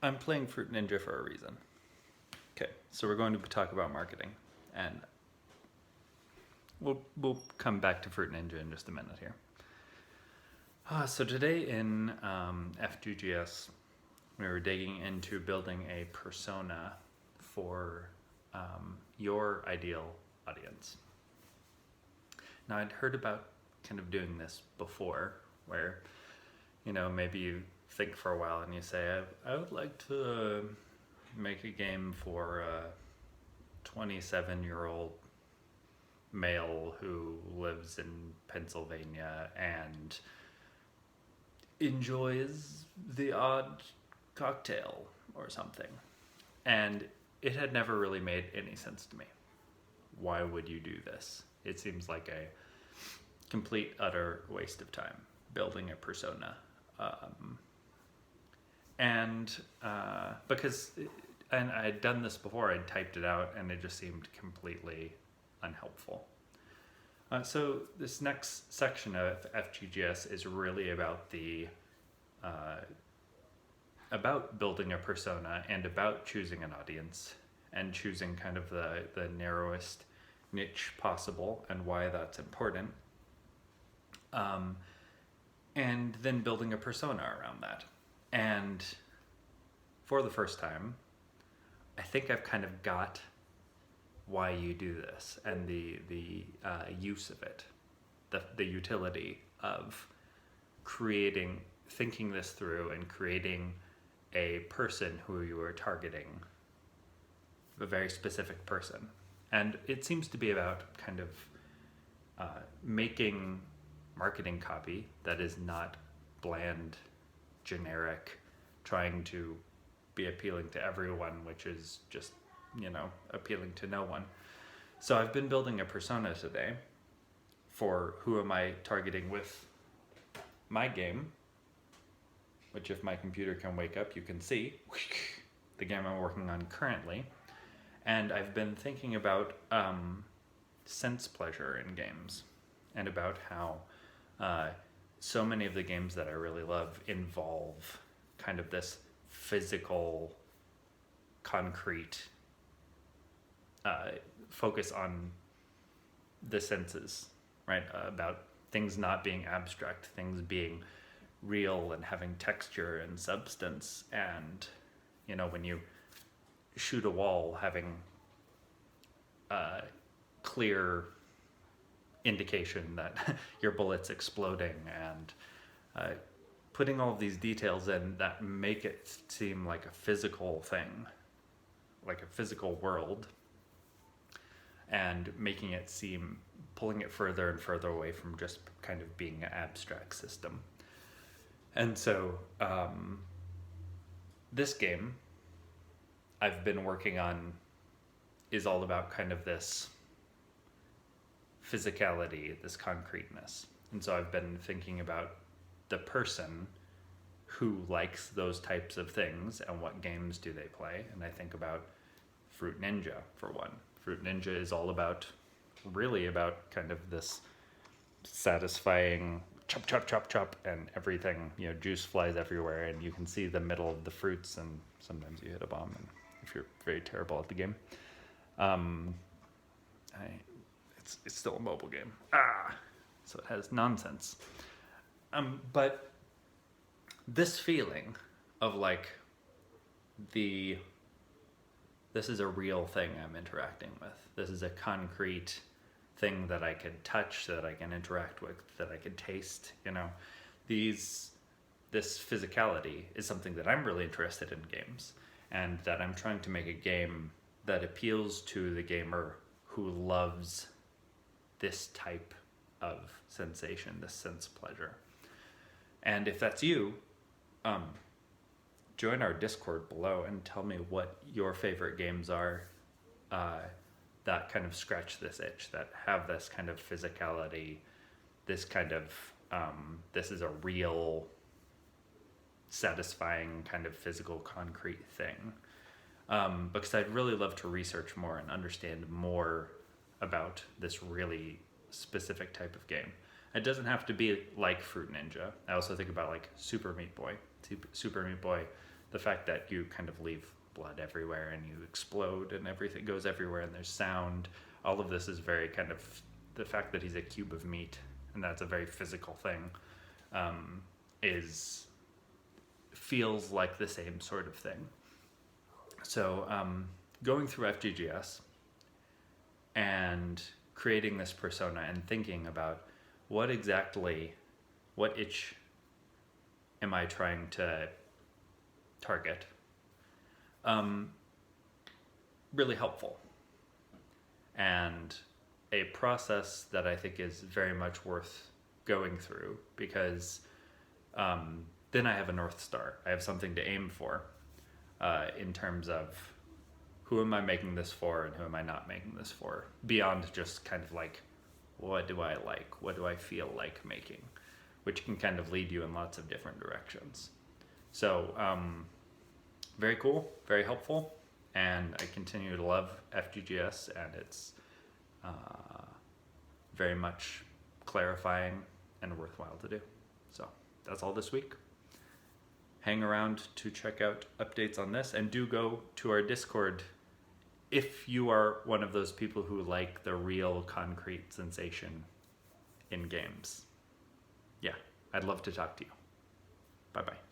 I'm playing Fruit Ninja for a reason. Okay, so we're going to talk about marketing, and we'll come back to Fruit Ninja in just a minute here. So today in FGGS, we were digging into building a persona for your ideal audience. Now, I'd heard about kind of doing this before, where, maybe you think for a while and you say, I would like to make a game for a 27-year-old male who lives in Pennsylvania and enjoys the odd cocktail or something. And it had never really made any sense to me. Why would you do this? It seems like a complete, utter waste of time building a persona. Because I had done this before, I'd typed it out and it just seemed completely unhelpful. So this next section of FGGS is really about about building a persona and about choosing an audience and choosing kind of the narrowest niche possible and why that's important. And then building a persona around that. And for the first time, I think I've kind of got why you do this and the use of it, the utility of thinking this through and creating a person who you are targeting, a very specific person. And it seems to be about kind of making marketing copy that is not bland, generic, trying to be appealing to everyone, which is just, appealing to no one. So I've been building a persona today for who am I targeting with my game, which if my computer can wake up, you can see the game I'm working on currently. And I've been thinking about sense pleasure in games and about how so many of the games that I really love involve kind of this physical, concrete focus on the senses, right? About things not being abstract, things being real and having texture and substance. And, when you shoot a wall, having clear indication that your bullet's exploding, and putting all of these details in that make it seem like a physical thing, like a physical world, and pulling it further and further away from just kind of being an abstract system. And so this game I've been working on is all about kind of this physicality, this concreteness. And so I've been thinking about the person who likes those types of things and what games do they play. And I think about Fruit Ninja for one. Fruit Ninja is all really about kind of this satisfying chop, chop, chop, chop, and everything, juice flies everywhere and you can see the middle of the fruits and sometimes you hit a bomb and if you're very terrible at the game. It's still a mobile game. So it has nonsense. But this feeling of like this is a real thing I'm interacting with. This is a concrete thing that I could touch, that I can interact with, that I could taste, this physicality is something that I'm really interested in games, and that I'm trying to make a game that appeals to the gamer who loves this type of sensation, this sense pleasure. And if that's you, join our Discord below and tell me what your favorite games are that kind of scratch this itch, that have this kind of physicality, this kind of, this is a real, satisfying kind of physical, concrete thing. Because I'd really love to research more and understand more about this really specific type of game. It doesn't have to be like Fruit Ninja. I also think about like Super Meat Boy. Super Meat Boy the fact that you kind of leave blood everywhere and you explode and everything goes everywhere and there's sound, all of this is very kind of, the fact that he's a cube of meat, and that's a very physical thing, feels like the same sort of thing. So going through FGGS and creating this persona and thinking about what itch am I trying to target, really helpful, and a process that I think is very much worth going through, because then I have a North Star. I have something to aim for in terms of who am I making this for and who am I not making this for, beyond just kind of like, what do I like? What do I feel like making? Which can kind of lead you in lots of different directions. So very cool, very helpful, and I continue to love FGGS, and it's very much clarifying and worthwhile to do. So that's all this week. Hang around to check out updates on this, and do go to our Discord if you are one of those people who like the real concrete sensation in games. Yeah, I'd love to talk to you. Bye-bye.